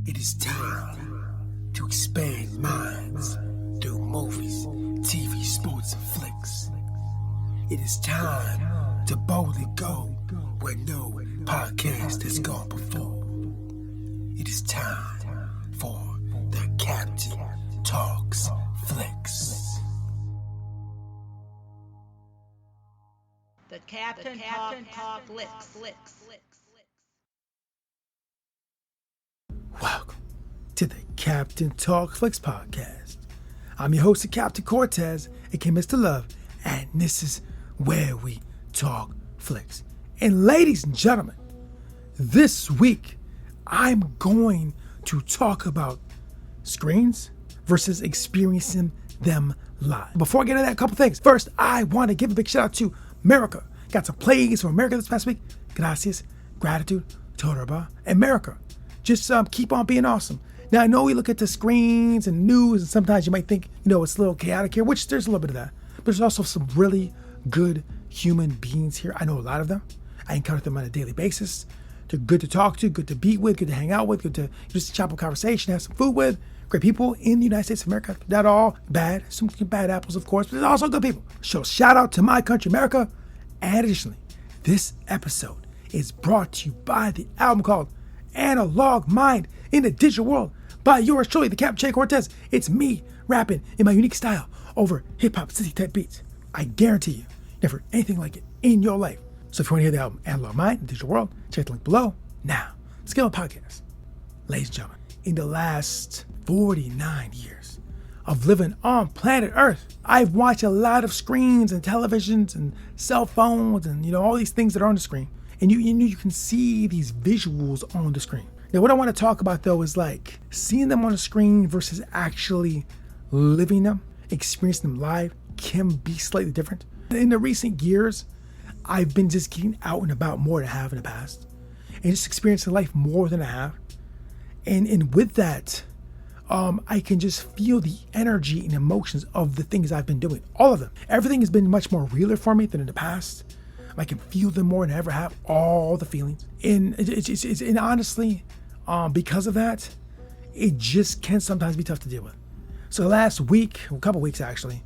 It is time to expand minds through movies, TV, sports, and flicks. It is time to boldly go where no podcast has gone before. It is time for the Captain Talks Flicks. The Captain Talk Flicks. Welcome to the Captain Talk Flicks podcast. I'm your host, Captain Cortez, aka Mr. Love, and this is where we talk flicks. And ladies and gentlemen, this week I'm going to talk about screens versus experiencing them live. Before I get into that, a couple things. First, I want to give a big shout out to America. Got some plays from America this past week. Gracias, gratitude, Toraba, America. Just keep on being awesome. Now, I know we look at the screens and news, and sometimes you might think, it's a little chaotic here, which there's a little bit of that. But there's also some really good human beings here. I know a lot of them. I encounter them on a daily basis. They're good to talk to, good to be with, good to hang out with, good to just chop up conversation, have some food with. Great people in the United States of America. Not all bad. Some bad apples, of course, but there's also good people. So shout out to my country, America. And additionally, this episode is brought to you by the album called Analog Mind in the Digital World by yours truly, the Captain J. Cortez. It's me rapping in my unique style over hip-hop city type beats. I guarantee you, never heard anything like it in your life. So if you want to hear the album Analog Mind in the Digital World, check the link below. Now, let's get on the podcast. Ladies and gentlemen, in the last 49 years of living on planet Earth, I've watched a lot of screens and televisions and cell phones and all these things that are on the screen. And you can see these visuals on the screen. Now, what I want to talk about, though, is like seeing them on the screen versus actually living them, experiencing them live can be slightly different. In the recent years, I've been just getting out and about more than I have in the past and just experiencing life more than I have. And with that, I can just feel the energy and emotions of the things I've been doing. All of them. Everything has been much more realer for me than in the past. I can feel them more than I ever have, all the feelings. And and honestly, because of that, it just can sometimes be tough to deal with. So the last week, a couple weeks actually,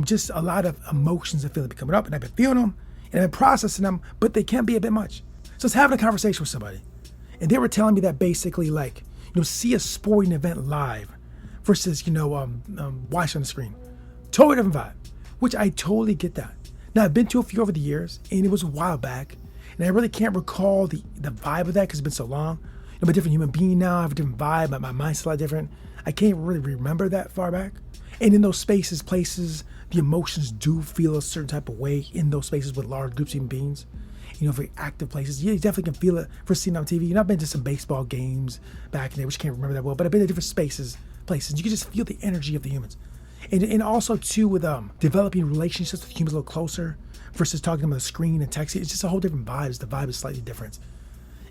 just a lot of emotions and feelings coming up, and I've been feeling them, and I've been processing them, but they can be a bit much. So I was having a conversation with somebody, and they were telling me that basically, see a sporting event live versus, watch on the screen. Totally different vibe, which I totally get that. Now, I've been to a few over the years, and it was a while back, and I really can't recall the vibe of that because it's been so long. I'm a different human being now. I have a different vibe. My mind's a lot different. I can't really remember that far back. And in those spaces, places, the emotions do feel a certain type of way in those spaces with large groups of human beings. Very active places. Yeah, you definitely can feel it for seeing it on TV. I've been to some baseball games back in there, which I can't remember that well, but I've been to different spaces, places. You can just feel the energy of the humans. And also, too, with developing relationships with humans a little closer versus talking to them on the screen and texting. It's just a whole different vibe. The vibe is slightly different.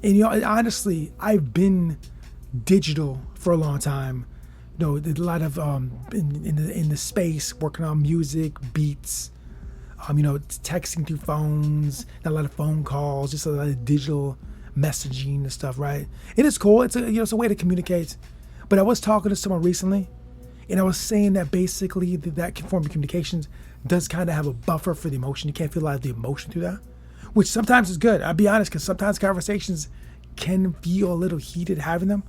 And, honestly, I've been digital for a long time. A lot of in the space, working on music, beats, texting through phones, a lot of phone calls, just a lot of digital messaging and stuff, right? It is cool. It's a way to communicate. But I was talking to someone recently, and I was saying that basically that form of communications does kind of have a buffer for the emotion. You can't feel a lot of the emotion through that, which sometimes is good. I'll be honest, because sometimes conversations can feel a little heated having them.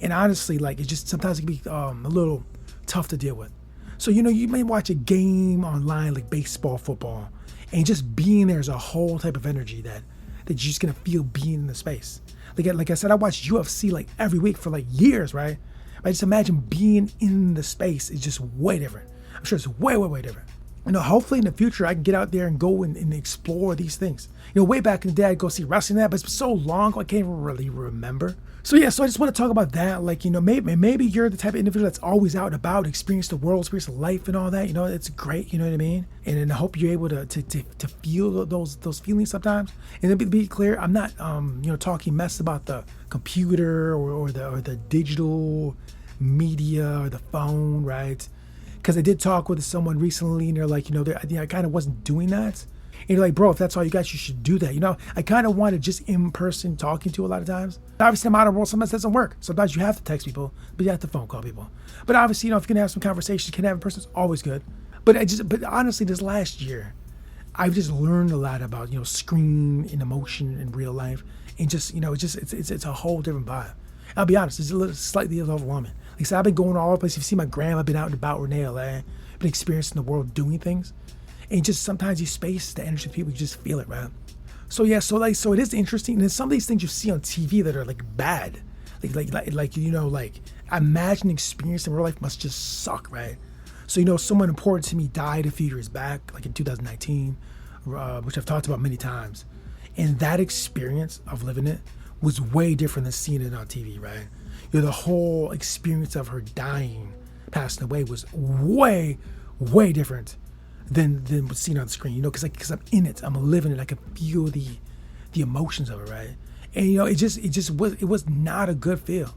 And honestly, it just sometimes it can be a little tough to deal with. So, you may watch a game online like baseball, football, and just being there is a whole type of energy that you're just going to feel being in the space. Like I said, I watched UFC every week for years, right? I just imagine being in the space is just way different. I'm sure it's way, way, way different. Hopefully in the future I can get out there and go and explore these things. Way back in the day I'd go see wrestling but it's been so long I can't really remember. So I just want to talk about that. Maybe you're the type of individual that's always out and about, experience the world, experience life and all that. It's great, you know what I mean? And I hope you're able to feel those feelings sometimes. And then be clear, I'm not talking mess about the computer or the digital media or the phone, right? Because I did talk with someone recently, and they're like, I kind of wasn't doing that. And you're like, bro, if that's all you got, you should do that. You know, I kind of wanted just in-person talking to a lot of times. Obviously, in the modern world, sometimes that doesn't work. Sometimes you have to text people, but you have to phone call people. But obviously, you know, if you can have some conversations, you can have in person, it's always good. But honestly, this last year, I've just learned a lot about, you know, screen and emotion in real life. And just, you know, it's a whole different vibe. I'll be honest, it's a little slightly overwhelming. Like I said, I've been going all over the place. You've seen my gram, I've been out and about Renee LA, been experiencing the world doing things. And just sometimes you space the energy of people, you just feel it, right? So yeah, so it is interesting. And then some of these things you see on TV that are like bad, like you know, like imagine experience in real life must just suck, right? So you know, someone important to me died a few years back, like in 2019, which I've talked about many times. And that experience of living it was way different than seeing it on TV, right? You know, the whole experience of her dying, passing away was way different than what's seen on the screen, you know, because I'm in it, I'm living it, I can feel the emotions of it, right? And you know, it was not a good feel.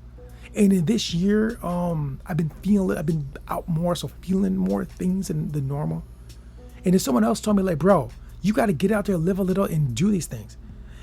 And in this year, I've been out more, so feeling more things than normal. And then someone else told me, like, bro, you got to get out there, live a little, and do these things.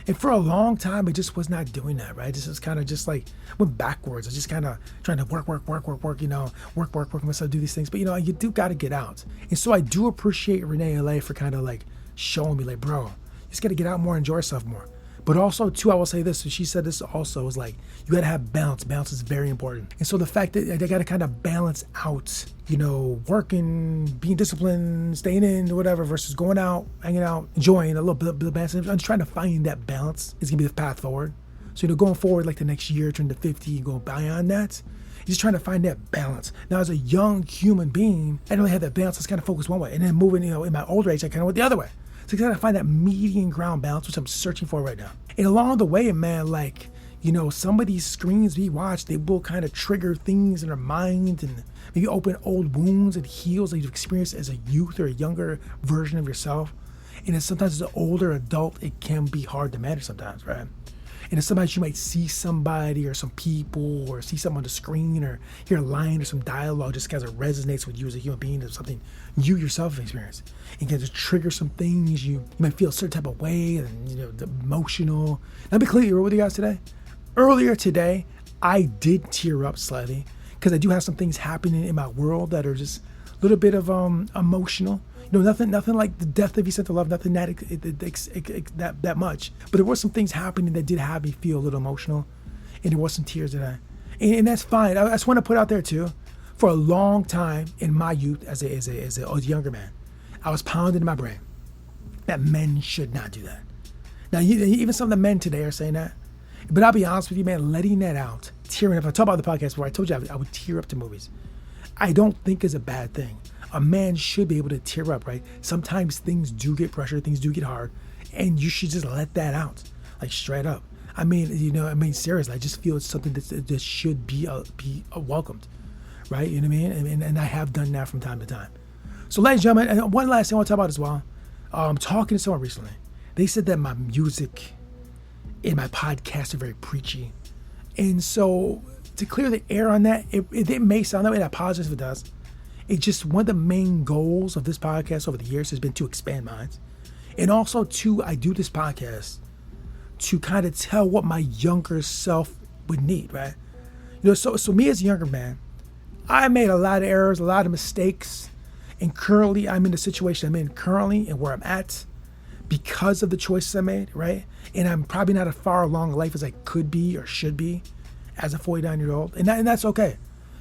And for a long time, I just was not doing that, right? This is kind of just like went backwards. I was just kind of trying to work, you know, work myself, do these things. But, you know, you do got to get out. And so I do appreciate Renee LA for kind of like showing me, like, bro, you just got to get out more, enjoy yourself more. But also, too, I will say this. So she said this also, was like, you got to have balance. Balance is very important. And so the fact that they got to kind of balance out, you know, working, being disciplined, staying in, whatever, versus going out, hanging out, enjoying a little bit of balance. I'm just trying to find that balance. It's going to be the path forward. So, you know, going forward, like the next year, turn to 50, going beyond that, you're just trying to find that balance. Now, as a young human being, I didn't really have that balance. I was kind of focused one way. And then moving, you know, in my older age, I kind of went the other way. So you gotta find that median ground balance, which I'm searching for right now. And along the way, man, like, you know, some of these screens we watch, they will kind of trigger things in our mind and maybe open old wounds and heals that you've experienced as a youth or a younger version of yourself. And then sometimes as an older adult, it can be hard to manage sometimes, right? And then sometimes you might see somebody or some people or see something on the screen or hear a line or some dialogue just because it resonates with you as a human being or something you yourself have experienced. It can just trigger some things. You might feel a certain type of way and, you know, the emotional. I'll be clear with you guys today. Earlier today, I did tear up slightly because I do have some things happening in my world that are just a little bit of emotional. You know, nothing like the death of Vicente Love, nothing that much. But there were some things happening that did have me feel a little emotional, and there was some tears that and that's fine. I just want to put out there too, for a long time in my youth as a younger man, I was pounded in my brain that men should not do that. Now, even some of the men today are saying that, but I'll be honest with you, man, letting that out, tearing up. I talked about the podcast before. I told you I would tear up to movies. I don't think is a bad thing. A man should be able to tear up, right? Sometimes things do get pressure, things do get hard, and you should just let that out, like straight up. I mean, seriously, I just feel it's something that should be welcomed, right? You know what I mean? And I have done that from time to time. So, ladies and gentlemen, and one last thing I want to talk about as well. Talking to someone recently, they said that my music and my podcast are very preachy, and so to clear the air on that, it may sound that way, and I apologize if it does. It's just one of the main goals of this podcast over the years has been to expand minds. And also, too, I do this podcast to kind of tell what my younger self would need, right? You know, so me as a younger man, I made a lot of errors, a lot of mistakes. And currently, I'm in the situation I'm in currently and where I'm at because of the choices I made, right? And I'm probably not as far along in life as I could be or should be as a 49-year-old. And that's okay.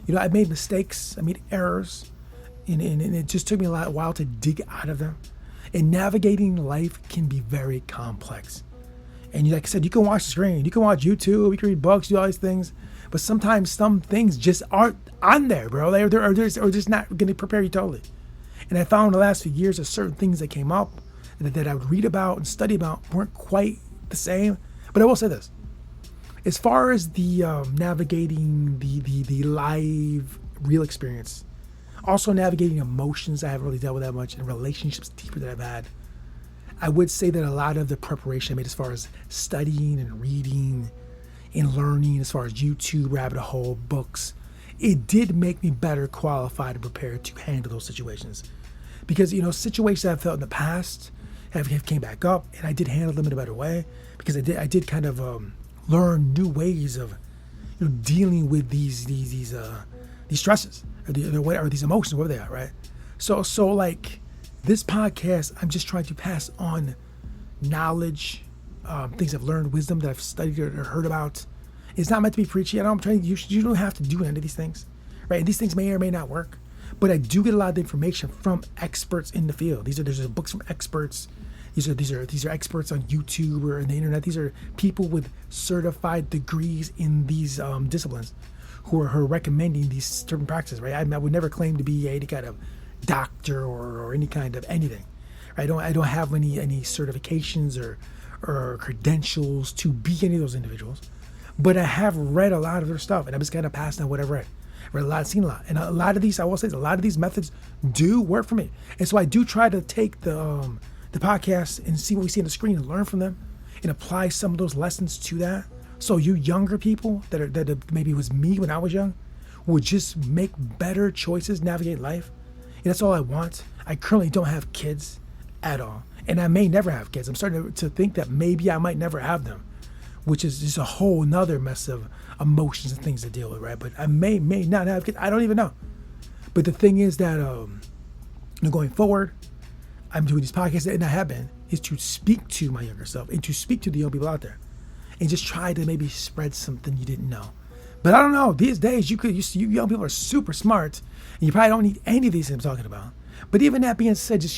You know, I made mistakes, I made errors, and it just took me a while to dig out of them. And navigating life can be very complex. And like I said, you can watch the screen, you can watch YouTube, you can read books, do all these things, but sometimes some things just aren't on there, bro. They're just not going to prepare you totally. And I found in the last few years that certain things that came up that I would read about and study about weren't quite the same. But I will say this. As far as the navigating the live real experience, also navigating emotions I haven't really dealt with that much and relationships deeper that I've had, I would say that a lot of the preparation I made as far as studying and reading and learning, as far as YouTube, rabbit hole, books, it did make me better qualified and prepared to handle those situations. Because, you know, situations I've felt in the past have came back up, and I did handle them in a better way because I did kind of learn new ways of dealing with these stresses or these emotions, whatever they are, right? So like this podcast, I'm just trying to pass on knowledge, things I've learned, wisdom that I've studied or heard about. It's not meant to be preachy. You don't have to do any of these things, right? And these things may or may not work, but I do get a lot of information from experts in the field. There's books from experts. These are experts on YouTube or on the internet. These are people with certified degrees in these disciplines who are recommending these certain practices, right? I would never claim to be any kind of doctor or any kind of anything. I don't have any certifications or credentials to be any of those individuals, but I have read a lot of their stuff, and I'm just kind of passing on what I've read. Read a lot, seen a lot, and a lot of these, I will say, a lot of these methods do work for me, and so I do try to take the podcast and see what we see on the screen and learn from them, and apply some of those lessons to that. So you younger people that maybe was me when I was young, would just make better choices, navigate life. And that's all I want. I currently don't have kids at all, and I may never have kids. I'm starting to think that maybe I might never have them, which is just a whole nother mess of emotions and things to deal with, right? But I may not have kids. I don't even know. But the thing is that going forward, I'm doing these podcasts, and I have been, is to speak to my younger self and to speak to the young people out there, and just try to maybe spread something you didn't know. But I don't know. These days, you young people are super smart, and you probably don't need any of these things I'm talking about. But even that being said, just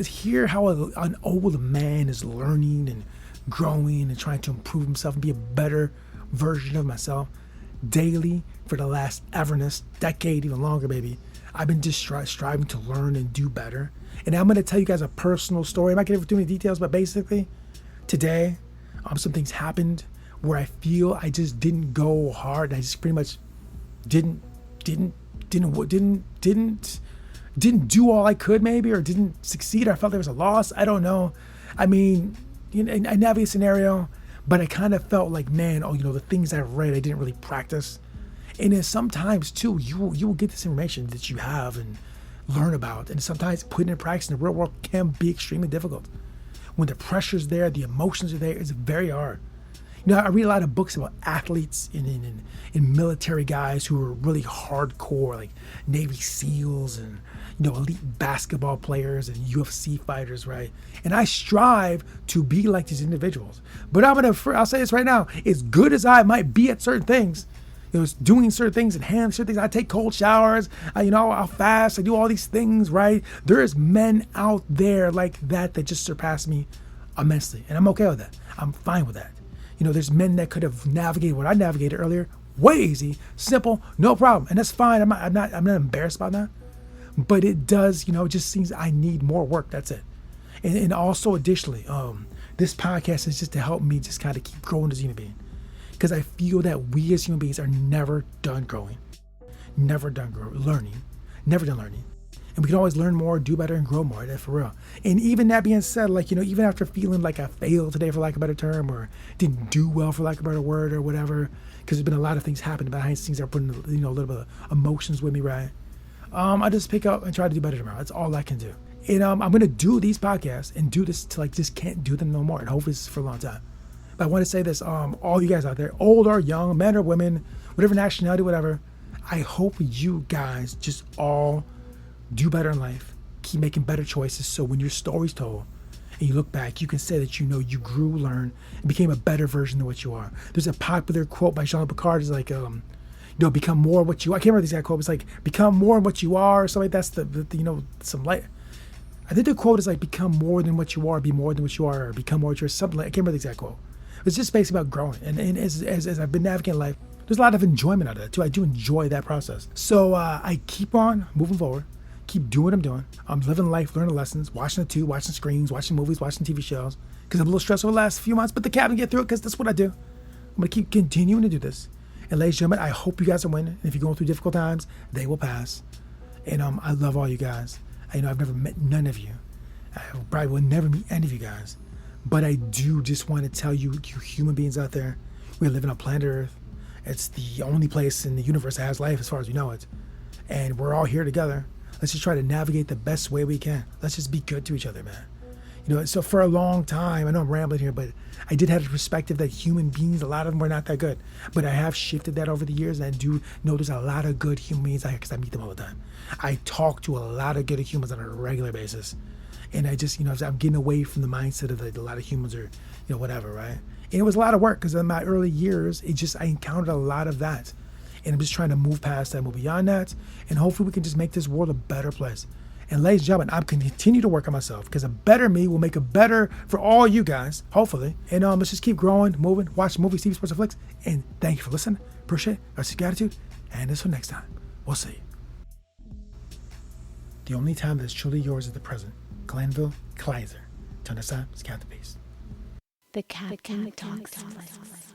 hear how an old man is learning and growing and trying to improve himself and be a better version of myself daily for the last decade, even longer, maybe. I've been just striving to learn and do better. And I'm going to tell you guys a personal story. I'm not going to give too many details, but basically, today, some things happened where I feel I just didn't go hard. And I just pretty much didn't do all I could, maybe, or didn't succeed. Or I felt there was a loss. I don't know. I mean, I navigate a scenario, but I kind of felt like, man, the things I read, I didn't really practice. And then sometimes too, you will get this information that you have and learn about, and sometimes putting it in practice in the real world can be extremely difficult. When the pressure's there, the emotions are there, it's very hard. I read a lot of books about athletes and military guys who are really hardcore, like Navy SEALs and elite basketball players and UFC fighters, right? And I strive to be like these individuals. But I'll say this right now: as good as I might be at certain things, doing certain things and handling certain things. I take cold showers. I'll fast. I do all these things, right? There's men out there like that just surpass me immensely, and I'm okay with that. I'm fine with that. There's men that could have navigated what I navigated earlier, way easy, simple, no problem, and that's fine. I'm not embarrassed about that. But it does, it just seems I need more work. That's it. And also additionally, this podcast is just to help me just kind of keep growing as a human being. Because I feel that we as human beings are never done growing, never done learning. And we can always learn more, do better, and grow more. That's for real. And even that being said, even after feeling like I failed today, for lack of a better term, or didn't do well, for lack of a better word, or whatever, because there's been a lot of things happening behind the scenes that are putting, a little bit of emotions with me, right? I just pick up and try to do better tomorrow. That's all I can do. And I'm going to do these podcasts and do this till I just can't do them no more. And hopefully this is for a long time. But I want to say this, all you guys out there, old or young, men or women, whatever nationality, whatever, I hope you guys just all do better in life, keep making better choices, so when your story's told and you look back, you can say that you grew, learned, and became a better version of what you are. There's a popular quote by Jean Picard, is like, become more what you are. I can't remember the exact quote, but it's like, become more what you are, or something like that's some light. I think the quote is like, become more than what you are, be more than what you are, or become more what you are, something like, I can't remember the exact quote. It's just basically about growing. And as I've been navigating life, there's a lot of enjoyment out of that too. I do enjoy that process. So I keep on moving forward, keep doing what I'm doing. I'm living life, learning lessons, watching the tube, watching screens, watching movies, watching TV shows, because I'm a little stressed over the last few months, but the cabin get through it because that's what I do. I'm going to keep continuing to do this. And ladies and gentlemen, I hope you guys are winning. And if you're going through difficult times, they will pass. And I love all you guys. I've never met none of you. I probably will never meet any of you guys. But I do just want to tell you human beings out there, we're living on planet Earth. It's the only place in the universe that has life as far as we know it. And we're all here together. Let's just try to navigate the best way we can. Let's just be good to each other, man. You know, so for a long time, I know I'm rambling here, but I did have the perspective that human beings, a lot of them were not that good. But I have shifted that over the years, and I do know there's a lot of good human beings out here because I meet them all the time. I talk to a lot of good humans on a regular basis. And I just, I'm getting away from the mindset of that a lot of humans are, whatever, right? And it was a lot of work because in my early years, I encountered a lot of that. And I'm just trying to move past that, move beyond that. And hopefully we can just make this world a better place. And ladies and gentlemen, I'm going to continue to work on myself because a better me will make it better for all you guys, hopefully. And let's just keep growing, moving, watch movies, TV, sports, and flicks. And thank you for listening. Appreciate it. I see gratitude. And until next time, we'll see you. The only time that is truly yours is the present. Glanville Kleiser. Till next time, it's Captain Peace. The Captain Talks Flicks.